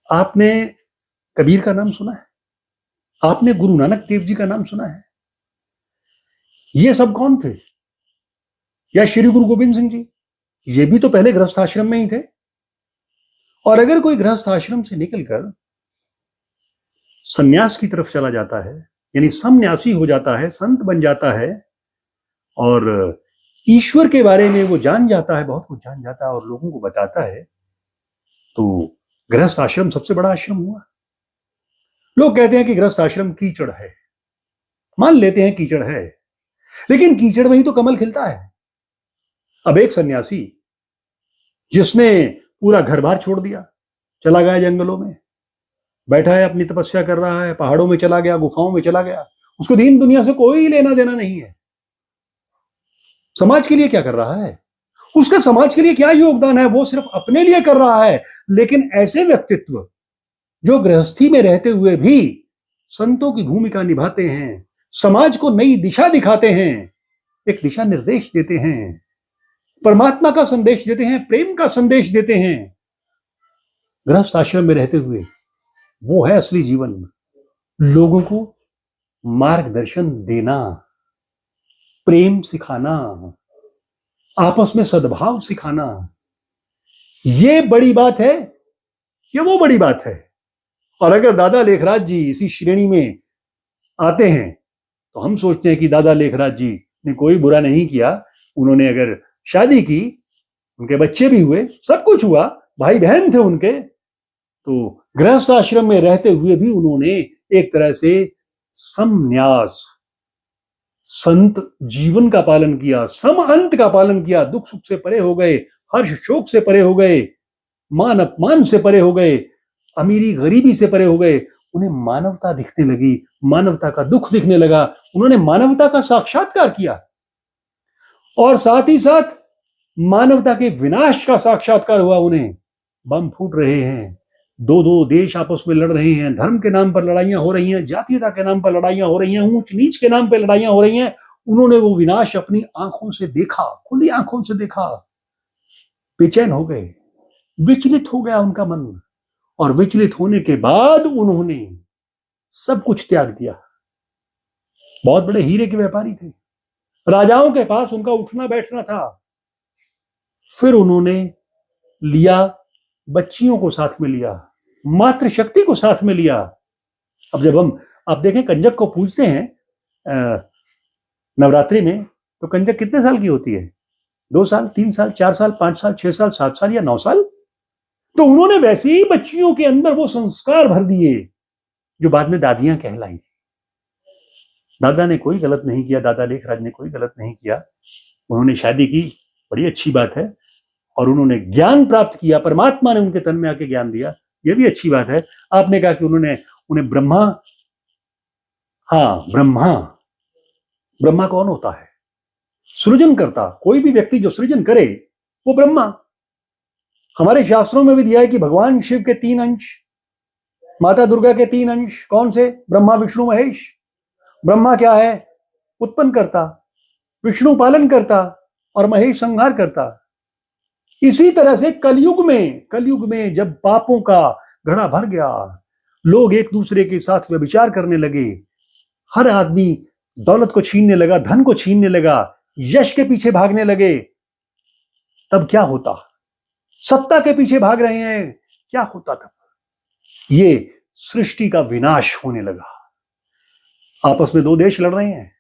आपने कबीर का नाम सुना है? आपने गुरु नानक देव जी का नाम सुना है? ये सब कौन थे? या श्री गुरु गोविंद सिंह जी? ये भी तो पहले गृहस्थ आश्रम में ही थे। और अगर कोई गृहस्थ आश्रम से निकलकर सन्यास की तरफ चला जाता है, यानी सन्यासी हो जाता है, संत बन जाता है और ईश्वर के बारे में वो जान जाता है, बहुत कुछ जान जाता है और लोगों को बताता है, तो गृहस्थ आश्रम सबसे बड़ा आश्रम हुआ। लोग कहते हैं कि गृहस्थ आश्रम कीचड़ है, मान लेते हैं कीचड़ है, लेकिन कीचड़ में ही तो कमल खिलता है। अब एक सन्यासी जिसने पूरा घर बार छोड़ दिया, चला गया जंगलों में, बैठा है, अपनी तपस्या कर रहा है, पहाड़ों में चला गया, गुफाओं में चला गया, उसको दीन दुनिया से कोई लेना देना नहीं है। समाज के लिए क्या कर रहा है, उसका समाज के लिए क्या योगदान है, वो सिर्फ अपने लिए कर रहा है। लेकिन ऐसे व्यक्तित्व जो गृहस्थी में रहते हुए भी संतों की भूमिका निभाते हैं, समाज को नई दिशा दिखाते हैं, एक दिशा निर्देश देते हैं, परमात्मा का संदेश देते हैं, प्रेम का संदेश देते हैं, गृहस्थ आश्रम में रहते हुए, वो है असली जीवन। लोगों को मार्गदर्शन देना, प्रेम सिखाना, आपस में सद्भाव सिखाना, ये बड़ी बात है या वो बड़ी बात है? और अगर दादा लेखराज जी इसी श्रेणी में आते हैं तो हम सोचते हैं कि दादा लेखराज जी ने कोई बुरा नहीं किया। उन्होंने अगर शादी की, उनके बच्चे भी हुए, सब कुछ हुआ, भाई बहन थे उनके, तो गृहस्थ आश्रम में रहते हुए भी उन्होंने एक तरह से संन्यास, संत जीवन का पालन किया, सम अंत का पालन किया, दुख सुख से परे हो गए, हर्ष शोक से परे हो गए, मान अपमान से परे हो गए, अमीरी गरीबी से परे हो गए। उन्हें मानवता दिखने लगी, मानवता का दुख दिखने लगा, उन्होंने मानवता का साक्षात्कार किया और साथ ही साथ मानवता के विनाश का साक्षात्कार हुआ। उन्हें बम फूट रहे हैं, दो दो देश आपस में लड़ रहे हैं, धर्म के नाम पर लड़ाइयां हो रही हैं, जातीयता के नाम पर लड़ाइयां हो रही हैं, ऊंच नीच के नाम पर लड़ाइयां हो रही हैं। उन्होंने वो विनाश अपनी आंखों से देखा, खुली आंखों से देखा, बेचैन हो गए, विचलित हो गया उनका मन, और विचलित होने के बाद उन्होंने सब कुछ त्याग दिया। बहुत बड़े हीरे के व्यापारी थे, राजाओं के पास उनका उठना बैठना था। फिर उन्होंने लिया, बच्चियों को साथ में लिया, मातृशक्ति को साथ में लिया। अब जब हम आप देखें कंजक को पूजते हैं नवरात्रि में, तो कंजक कितने साल की होती है? 2 साल, 3 साल, 4 साल, 5 साल, 6 साल, 7 साल या 9 साल। तो उन्होंने वैसे ही बच्चियों के अंदर वो संस्कार भर दिए जो बाद में दादियां कहलाई। दादा ने कोई गलत नहीं किया, दादा लेखराज ने कोई गलत नहीं किया। उन्होंने शादी की, बड़ी अच्छी बात है, और उन्होंने ज्ञान प्राप्त किया, परमात्मा ने उनके तन में आके ज्ञान दिया, यह भी अच्छी बात है। आपने कहा कि उन्हें ब्रह्मा, हाँ ब्रह्मा कौन होता है? सृजन करता, कोई भी व्यक्ति जो सृजन करे वो ब्रह्मा। हमारे शास्त्रों में भी दिया है कि भगवान शिव के 3 अंश, माता दुर्गा के 3 अंश, कौन से? ब्रह्मा विष्णु महेश। ब्रह्मा क्या है? उत्पन्न करता, विष्णु पालन करता और महेश संहार करता। इसी तरह से कलयुग में जब पापों का घड़ा भर गया, लोग एक दूसरे के साथ व्यभिचार करने लगे, हर आदमी दौलत को छीनने लगा, धन को छीनने लगा, यश के पीछे भागने लगे, तब क्या होता? सत्ता के पीछे भाग रहे हैं, क्या होता तब? ये सृष्टि का विनाश होने लगा। आपस में 2 देश लड़ रहे हैं,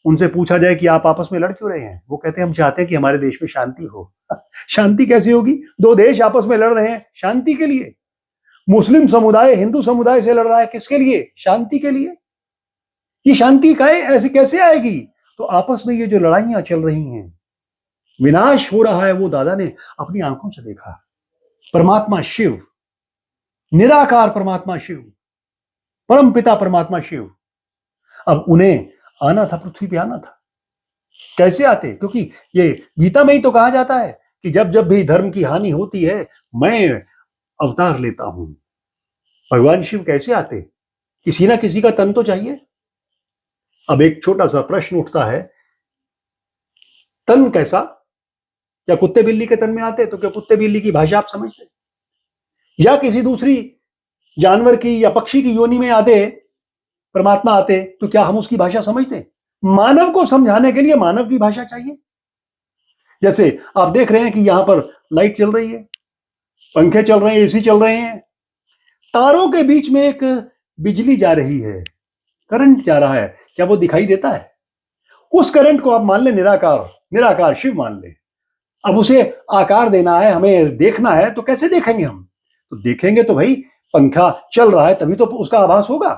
उनसे पूछा जाए कि आप आपस में लड़ क्यों रहे हैं? वो कहते हैं हम चाहते हैं कि हमारे देश में शांति हो। शांति कैसे होगी? 2 देश आपस में लड़ रहे हैं शांति के लिए। मुस्लिम समुदाय हिंदू समुदाय से लड़ रहा है, किसके लिए? शांति के लिए। ये शांति ऐसे कैसे आएगी? तो आपस में ये जो लड़ाइयां चल रही हैं, विनाश हो रहा है, वो दादा ने अपनी आंखों से देखा। परमात्मा शिव, निराकार परमात्मा शिव, परम पिता परमात्मा शिव, अब उन्हें आना था, पृथ्वी पे आना था। कैसे आते? क्योंकि ये गीता में ही तो कहा जाता है कि जब जब भी धर्म की हानि होती है मैं अवतार लेता हूं। भगवान शिव कैसे आते? किसी ना किसी का तन तो चाहिए। अब एक छोटा सा प्रश्न उठता है, तन कैसा? क्या कुत्ते बिल्ली के तन में आते? तो क्या कुत्ते बिल्ली की भाषा आप समझते, या किसी दूसरी जानवर की या पक्षी की योनि में आते परमात्मा आते तो क्या हम उसकी भाषा समझते? मानव को समझाने के लिए मानव की भाषा चाहिए। जैसे आप देख रहे हैं कि यहां पर लाइट चल रही है, पंखे चल रहे हैं, एसी चल रहे हैं, तारों के बीच में एक बिजली जा रही है, करंट जा रहा है, क्या वो दिखाई देता है? उस करंट को आप मान ले निराकार, निराकार शिव मान ले। अब उसे आकार देना है, हमें देखना है, तो कैसे देखेंगे हम? तो देखेंगे तो भाई पंखा चल रहा है तभी तो उसका आभास होगा,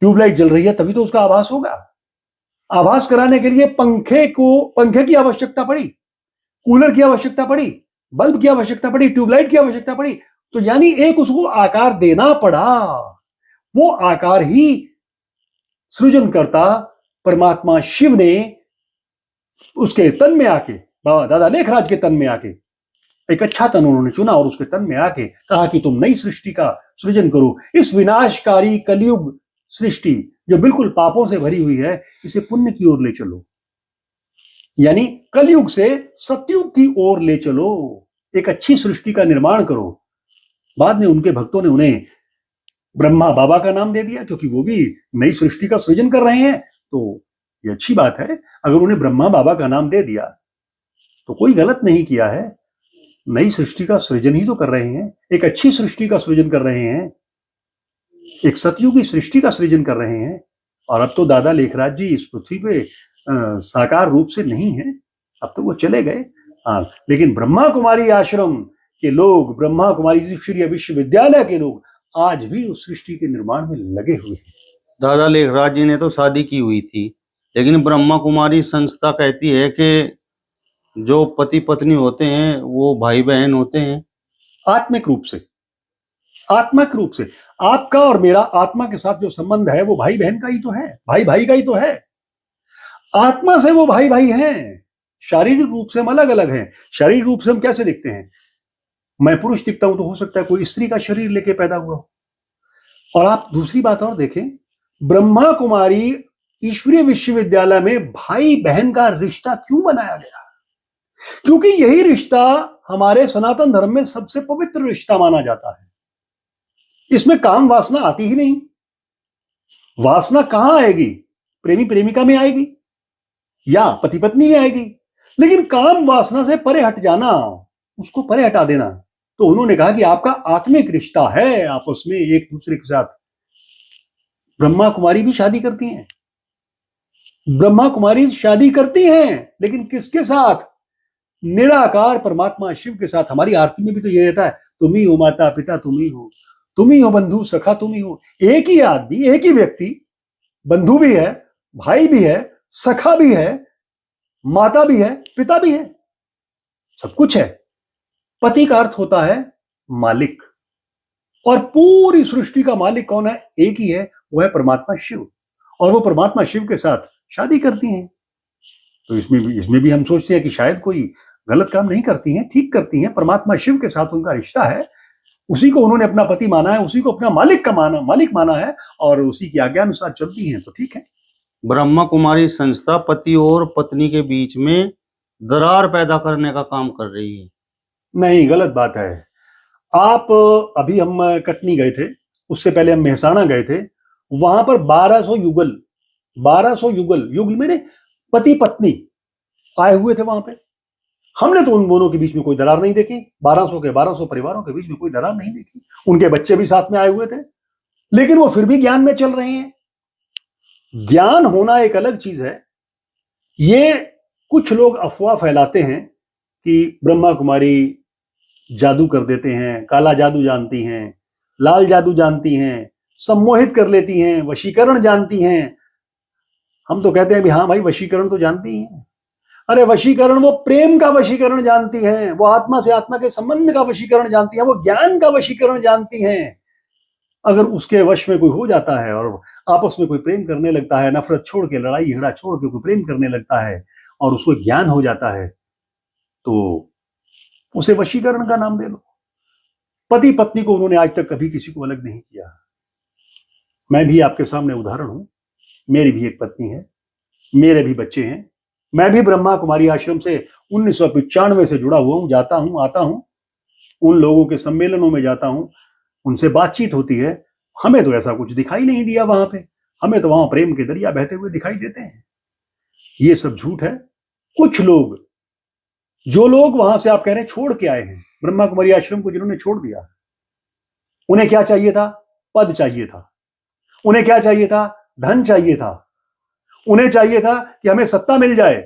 ट्यूबलाइट जल रही है तभी तो उसका आभास होगा। आभास कराने के लिए पंखे की आवश्यकता पड़ी, कूलर की आवश्यकता पड़ी, बल्ब की आवश्यकता पड़ी, ट्यूबलाइट की आवश्यकता पड़ी, तो यानी एक उसको आकार देना पड़ा। वो आकार ही सृजनकर्ता परमात्मा शिव ने उसके तन में आके, बाबा दादा लेखराज के तन में आके, एक अच्छा तन उन्होंने चुना और उसके तन में आके कहा कि तुम नई सृष्टि का सृजन करो। इस विनाशकारी कलयुग सृष्टि जो बिल्कुल पापों से भरी हुई है, इसे पुण्य की ओर ले चलो, यानी कलयुग से सतयुग की ओर ले चलो, एक अच्छी सृष्टि का निर्माण करो। बाद में उनके भक्तों ने उन्हें ब्रह्मा बाबा का नाम दे दिया, क्योंकि वो भी नई सृष्टि का सृजन कर रहे हैं, तो ये अच्छी बात है। अगर उन्हें ब्रह्मा बाबा का नाम दे दिया तो कोई गलत नहीं किया है, नई सृष्टि का सृजन ही तो कर रहे हैं, एक अच्छी सृष्टि का सृजन कर रहे हैं, एक सतयुगी सृष्टि का सृजन कर रहे हैं। और अब तो दादा लेखराज जी इस पृथ्वी पे साकार रूप से नहीं है, अब तो वो चले गए। लेकिन ब्रह्मा कुमारी आश्रम के लोग, ब्रह्मा कुमारी ईश्वरीय विश्वविद्यालय के लोग आज भी उस सृष्टि के निर्माण में लगे हुए हैं। दादा लेखराज जी ने तो शादी की हुई थी, लेकिन ब्रह्मा कुमारी संस्था कहती है कि जो पति पत्नी होते हैं वो भाई बहन होते हैं। आत्मिक रूप से, आत्मिक रूप से आपका और मेरा आत्मा के साथ जो संबंध है वो भाई बहन का ही तो है, भाई भाई का ही तो है। आत्मा से वो भाई भाई हैं, शारीरिक रूप से हम अलग अलग हैं। शारीरिक रूप से हम कैसे दिखते हैं? मैं पुरुष दिखता हूं तो हो सकता है कोई स्त्री का शरीर लेके पैदा हुआ हो। और आप दूसरी बात और देखें, ब्रह्मा कुमारी ईश्वरीय विश्वविद्यालय में भाई बहन का रिश्ता क्यों बनाया गया? क्योंकि यही रिश्ता हमारे सनातन धर्म में सबसे पवित्र रिश्ता माना जाता है। इसमें काम वासना आती ही नहीं। वासना कहां आएगी? प्रेमी प्रेमिका में आएगी या पति पत्नी में आएगी। लेकिन काम वासना से परे हट जाना, उसको परे हटा देना, तो उन्होंने कहा कि आपका आत्मिक रिश्ता है आपस में एक दूसरे के साथ। ब्रह्मा कुमारी भी शादी करती हैं, ब्रह्मा कुमारी शादी करती हैं, लेकिन किसके साथ? निराकार परमात्मा शिव के साथ। हमारी आरती में भी तो ये रहता है, तुम ही हो माता पिता, तुम ही हो बंधु सखा, तुम ही हो। एक ही आदमी, एक ही व्यक्ति बंधु भी है, भाई भी है, सखा भी है, माता भी है, पिता भी है, सब कुछ है। पति का अर्थ होता है मालिक, और पूरी सृष्टि का मालिक कौन है? एक ही है, वो है परमात्मा शिव। और वो परमात्मा शिव के साथ शादी करती हैं। तो इसमें भी हम सोचते हैं कि शायद कोई गलत काम नहीं करती हैं, ठीक करती हैं। परमात्मा शिव के साथ उनका रिश्ता है, उसी को उन्होंने अपना पति माना है, उसी को अपना मालिक माना है, और उसी की आज्ञा अनुसार चलती हैं, तो ठीक है। ब्रह्मा कुमारी संस्था पति और पत्नी के बीच में दरार पैदा करने का काम कर रही है। नहीं, गलत बात है। आप अभी हम कटनी गए थे, उससे पहले हम मेहसाणा गए थे, वहां पर 1200 युगल मैंने पति पत्नी आए हुए थे वहां पे। हमने तो उन दोनों के बीच में कोई दरार नहीं देखी, 1200 परिवारों के बीच में कोई दरार नहीं देखी। उनके बच्चे भी साथ में आए हुए थे, लेकिन वो फिर भी ज्ञान में चल रहे हैं। ज्ञान होना एक अलग चीज है। ये कुछ लोग अफवाह फैलाते हैं कि ब्रह्मा कुमारी जादू कर देते हैं, काला जादू जानती हैं, लाल जादू जानती हैं, सम्मोहित कर लेती हैं, वशीकरण जानती हैं। हम तो कहते हैं भी हाँ भाई, वशीकरण तो जानती ही हैं। अरे वशीकरण, वो प्रेम का वशीकरण जानती हैं, वो आत्मा से आत्मा के संबंध का वशीकरण जानती हैं, वो ज्ञान का वशीकरण जानती हैं। अगर उसके वश में कोई हो जाता है और आपस में कोई प्रेम करने लगता है, नफरत छोड़ के, लड़ाई झगड़ा छोड़ के कोई प्रेम करने लगता है और उसको ज्ञान हो जाता है, तो उसे वशीकरण का नाम दे लो। पति पत्नी को उन्होंने आज तक कभी किसी को अलग नहीं किया। मैं भी आपके सामने उदाहरण हूं, मेरी भी एक पत्नी है, मेरे भी बच्चे हैं। मैं भी ब्रह्मा कुमारी आश्रम से 1995 से जुड़ा हुआ हूं, जाता हूं, आता हूं, उन लोगों के सम्मेलनों में जाता हूं। उनसे बातचीत होती है। हमें तो ऐसा कुछ दिखाई नहीं दिया वहां पे, हमें तो वहां प्रेम के दरिया बहते हुए दिखाई देते हैं। ये सब झूठ है। कुछ लोग, जो लोग वहां से आप कह रहे हैं छोड़ के आए हैं, ब्रह्मा कुमारी आश्रम को जिन्होंने छोड़ दिया, उन्हें क्या चाहिए था? पद चाहिए था। उन्हें क्या चाहिए था? धन चाहिए था। उन्हें चाहिए था कि हमें सत्ता मिल जाए।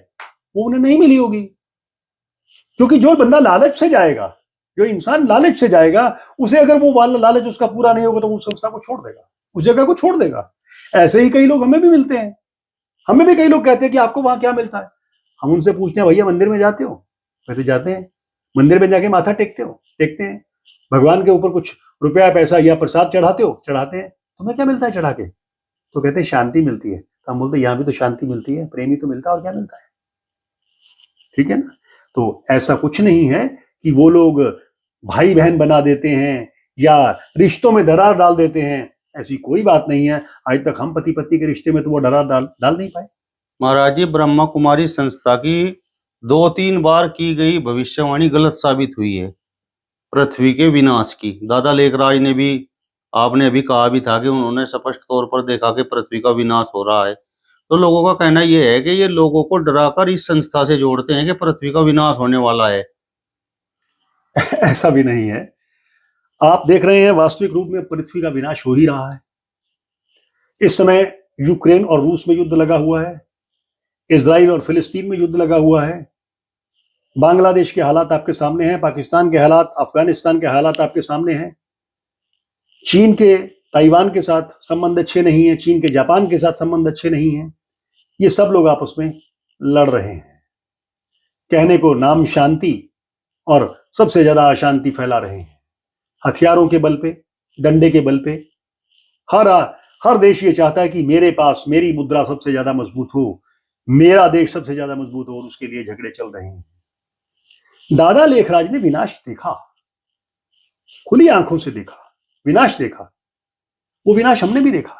वो उन्हें नहीं मिली होगी, क्योंकि जो बंदा लालच से जाएगा, जो इंसान लालच से जाएगा, उसे अगर वो वाला लालच उसका पूरा नहीं होगा तो वो संस्था को छोड़ देगा, उस जगह को छोड़ देगा। ऐसे ही कई लोग हमें भी मिलते हैं। हमें भी कई लोग कहते हैं कि आपको वहां क्या मिलता है। हम उनसे पूछते हैं, भैया मंदिर में जाते हो? कहते जाते हैं। मंदिर में जाके माथा टेकते हो? टेकते हैं। भगवान के ऊपर कुछ रुपया पैसा या प्रसाद चढ़ाते हो? चढ़ाते हैं। तुम्हें क्या मिलता है चढ़ा के? तो कहते हैं शांति मिलती है। तो हम बोलते यहाँ भी तो शांति मिलती है, प्रेम ही तो मिलता है, और क्या मिलता है? ठीक है ना। तो ऐसा कुछ नहीं है कि वो लोग भाई बहन बना देते हैं या रिश्तों में दरार डाल देते हैं, ऐसी कोई बात नहीं है। आज तक हम पति पत्नी के रिश्ते में तो वो दरार डाल नहीं पाए। महाराज जी, ब्रह्मा कुमारी संस्था की 2-3 बार की गई भविष्यवाणी गलत साबित हुई है पृथ्वी के विनाश की। दादा लेखराज ने भी, आपने अभी कहा भी था कि उन्होंने स्पष्ट तौर पर देखा कि पृथ्वी का विनाश हो रहा है। तो लोगों का कहना यह है कि ये लोगों को डराकर इस संस्था से जोड़ते हैं कि पृथ्वी का विनाश होने वाला है। ऐसा भी नहीं है। आप देख रहे हैं वास्तविक रूप में पृथ्वी का विनाश हो ही रहा है। इस समय यूक्रेन और रूस में युद्ध लगा हुआ है, इजराइल और फिलिस्तीन में युद्ध लगा हुआ है, बांग्लादेश के हालात आपके सामने हैं, पाकिस्तान के हालात, अफगानिस्तान के हालात आपके सामने हैं। चीन के ताइवान के साथ संबंध अच्छे नहीं है, चीन के जापान के साथ संबंध अच्छे नहीं है। ये सब लोग आपस में लड़ रहे हैं। कहने को नाम शांति, और सबसे ज्यादा अशांति फैला रहे हैं हथियारों के बल पे, डंडे के बल पे। हर देश ये चाहता है कि मेरे पास मेरी मुद्रा सबसे ज्यादा मजबूत हो, मेरा देश सबसे ज्यादा मजबूत हो, और उसके लिए झगड़े चल रहे हैं। दादा लेखराज ने विनाश देखा, खुली आंखों से देखा, विनाश देखा। वो विनाश हमने भी देखा।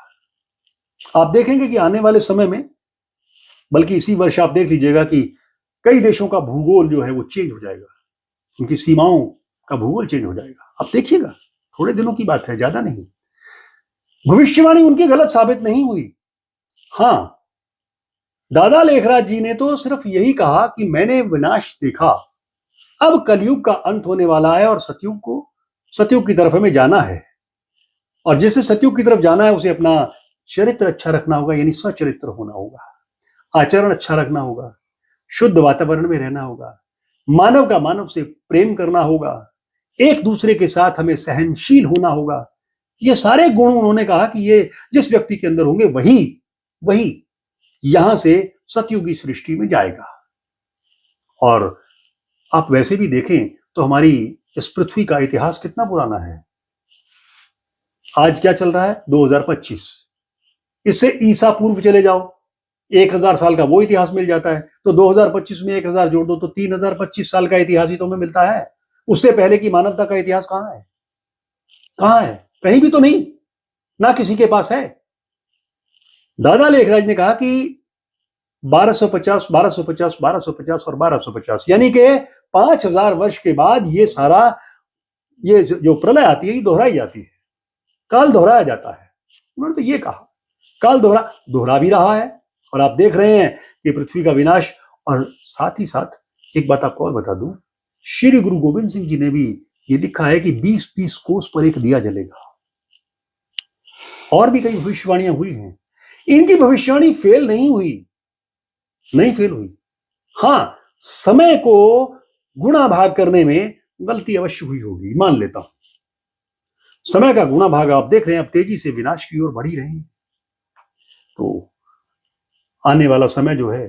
आप देखेंगे कि आने वाले समय में, बल्कि इसी वर्ष आप देख लीजिएगा कि कई देशों का भूगोल जो है वो चेंज हो जाएगा, उनकी सीमाओं का भूगोल चेंज हो जाएगा। आप देखिएगा, थोड़े दिनों की बात है, ज्यादा नहीं। भविष्यवाणी उनकी गलत साबित नहीं हुई। हां, दादा लेखराज जी ने तो सिर्फ यही कहा कि मैंने विनाश देखा, अब कलयुग का अंत होने वाला है और सतयुग की तरफ हमें जाना है। और जिसे सतयुग की तरफ जाना है उसे अपना चरित्र अच्छा रखना होगा, यानी सचरित्र होना होगा, आचरण अच्छा रखना होगा, शुद्ध वातावरण में रहना होगा, मानव का मानव से प्रेम करना होगा, एक दूसरे के साथ हमें सहनशील होना होगा। ये सारे गुण उन्होंने कहा कि ये जिस व्यक्ति के अंदर होंगे वही यहां से सतयुगी सृष्टि में जाएगा। और आप वैसे भी देखें तो हमारी इस पृथ्वी का इतिहास कितना पुराना है। आज क्या चल रहा है? 2025। इससे ईसा पूर्व चले जाओ, 1000 साल का वो इतिहास मिल जाता है। तो 2025 में 1000 जोड़ दो तो 3025 साल का इतिहास ही तो हमें मिलता है। उससे पहले की मानवता का इतिहास कहां है? कहां है? कहीं भी तो नहीं, ना किसी के पास है। दादा लेखराज ने कहा कि 1250, 1250, 1250 और 1250, यानी कि 5000 वर्ष के बाद ये जो प्रलय आती है, ये दोहराई जाती है, काल दोहराया जाता है। उन्होंने तो ये कहा, काल दोहरा भी रहा है, और आप देख रहे हैं कि पृथ्वी का विनाश। और साथ ही साथ एक बात आपको और बता दूं, श्री गुरु गोविंद सिंह जी ने भी ये लिखा है कि 20-20 कोस पर एक दिया जलेगा। और भी कई भविष्यवाणियां हुई हैं। इनकी भविष्यवाणी फेल नहीं हुई। हां, समय को गुणा भाग करने में गलती अवश्य हुई होगी, मान लेता हूं। समय का गुणा भाग आप देख रहे हैं अब तेजी से विनाश की ओर बढ़ ही रहे हैं। तो आने वाला समय जो है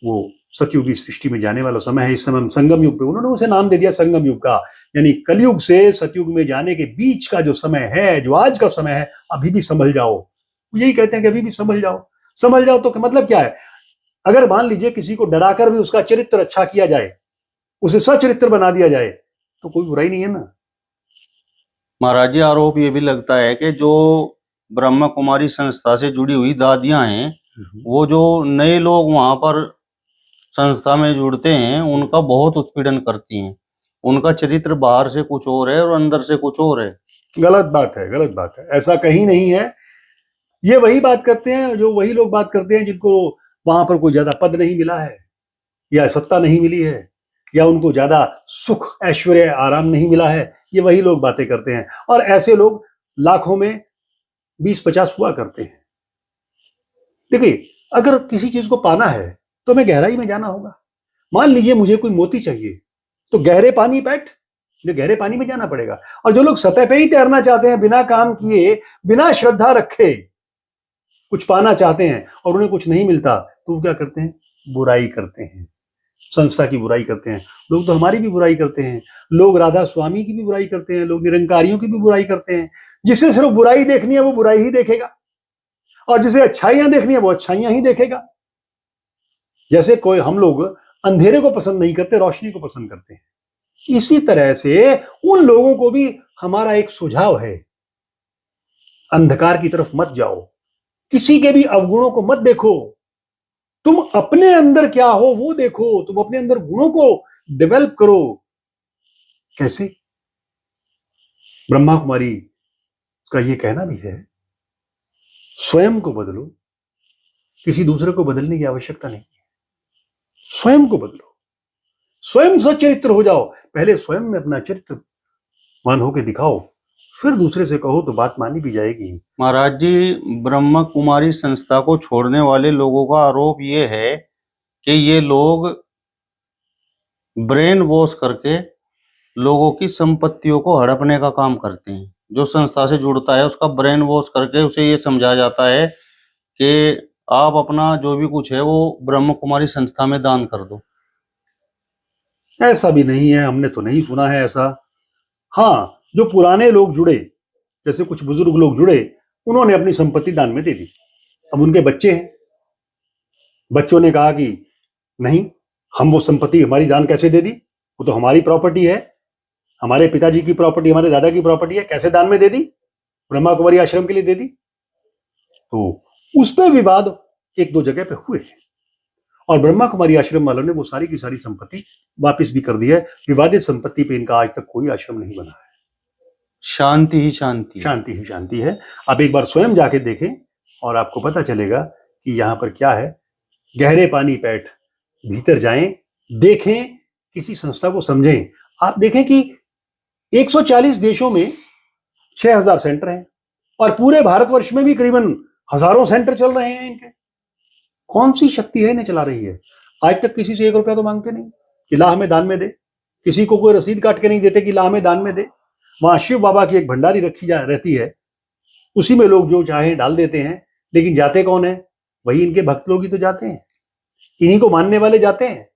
वो सतयुगी सृष्टि में जाने वाला समय है। इस समय हम संगम युग पे, उन्होंने उसे नाम दे दिया संगम युग का, यानी कलयुग से सतयुग में जाने के बीच का जो समय है, जो आज का समय है, अभी भी संभल जाओ। यही कहते हैं कि अभी भी संभल जाओ। तो मतलब क्या है? अगर मान लीजिए किसी को डराकर भी उसका चरित्र अच्छा किया जाए, उसे सचरित्र बना दिया जाए, तो कोई बुराई नहीं है ना। महाराज जी, आरोप ये भी लगता है कि जो ब्रह्मा कुमारी संस्था से जुड़ी हुई दादियां हैं, वो जो नए लोग वहां पर संस्था में जुड़ते हैं, उनका बहुत उत्पीड़न करती हैं। उनका चरित्र बाहर से कुछ और है और अंदर से कुछ और है। गलत बात है, गलत बात है, ऐसा कहीं नहीं है। ये वही बात करते हैं, जो वही लोग बात करते हैं जिनको वहां पर कोई ज्यादा पद नहीं मिला है, या सत्ता नहीं मिली है, या उनको ज्यादा सुख ऐश्वर्य आराम नहीं मिला है। ये वही लोग बातें करते हैं, और ऐसे लोग लाखों में 20-50 हुआ करते हैं। देखिए, अगर किसी चीज को पाना है तो हमें गहराई में जाना होगा। मान लीजिए मुझे कोई मोती चाहिए, तो गहरे पानी बैठ, मुझे गहरे पानी में जाना पड़ेगा। और जो लोग सतह पे ही तैरना चाहते हैं, बिना काम किए, बिना श्रद्धा रखे कुछ पाना चाहते हैं और उन्हें कुछ नहीं मिलता, तो वो क्या करते हैं? बुराई करते हैं, संस्था की बुराई करते हैं। लोग तो हमारी भी बुराई करते हैं, लोग राधा स्वामी की भी बुराई करते हैं, लोग निरंकारियों की भी बुराई करते हैं। जिसे सिर्फ बुराई देखनी है वो बुराई ही देखेगा, और जिसे अच्छाइयां देखनी है वो अच्छाइयां ही देखेगा। जैसे कोई, हम लोग अंधेरे को पसंद नहीं करते, रोशनी को पसंद करते हैं। इसी तरह से उन लोगों को भी हमारा एक सुझाव है, अंधकार की तरफ मत जाओ, किसी के भी अवगुणों को मत देखो, तुम अपने अंदर क्या हो वो देखो, तुम अपने अंदर गुणों को डेवलप करो। कैसे? ब्रह्मा कुमारी का ये कहना भी है, स्वयं को बदलो, किसी दूसरे को बदलने की आवश्यकता नहीं है। स्वयं को बदलो, स्वयं सच्चरित्र हो जाओ। पहले स्वयं में अपना चरित्रवान होकर दिखाओ, फिर दूसरे से कहो तो बात मानी भी जाएगी। महाराज जी, ब्रह्मा कुमारी संस्था को छोड़ने वाले लोगों का आरोप ये है कि ये लोग ब्रेन वॉश करके लोगों की संपत्तियों को हड़पने का काम करते हैं। जो संस्था से जुड़ता है उसका ब्रेन वॉश करके उसे ये समझाया जाता है कि आप अपना जो भी कुछ है वो ब्रह्म कुमारी संस्था में दान कर दो। ऐसा भी नहीं है, हमने तो नहीं सुना है ऐसा। हाँ, जो पुराने लोग जुड़े, जैसे कुछ बुजुर्ग लोग जुड़े, उन्होंने अपनी संपत्ति दान में दे दी। अब उनके बच्चे हैं, बच्चों ने कहा कि नहीं, हम वो संपत्ति हमारी दान कैसे दे दी, वो तो हमारी प्रॉपर्टी है, हमारे पिताजी की प्रॉपर्टी, हमारे दादा की प्रॉपर्टी है, कैसे दान में दे दी? ब्रह्मा कुमारी आश्रम के लिए दे दी। तो उस पर विवाद एक दो जगह पे हुए हैं, और ब्रह्मा कुमारी आश्रम वालों ने वो सारी की सारी संपत्ति वापस भी कर दी है। विवादित संपत्ति पे इनका आज तक कोई आश्रम नहीं बना है। शांति ही शांति, शांति ही शांति है। आप एक बार स्वयं जाके देखें और आपको पता चलेगा कि यहाँ पर क्या है। गहरे पानी पैठ, भीतर जाएं, देखें, किसी संस्था को समझें। आप देखें कि 140 देशों में 6000 सेंटर हैं, और पूरे भारतवर्ष में भी करीबन हजारों सेंटर चल रहे हैं इनके। कौन सी शक्ति है इन्हें चला रही है? आज तक किसी से 1 रुपया तो मांगते नहीं कि ला हमें दान में दे, किसी को कोई रसीद काट के नहीं देते कि ला हमें दान में दे। वहां शिव बाबा की एक भंडारी रखी रहती है, उसी में लोग जो चाहे डाल देते हैं, लेकिन जाते कौन है? वही इनके भक्त लोग ही तो जाते हैं, इन्हीं को मानने वाले जाते हैं।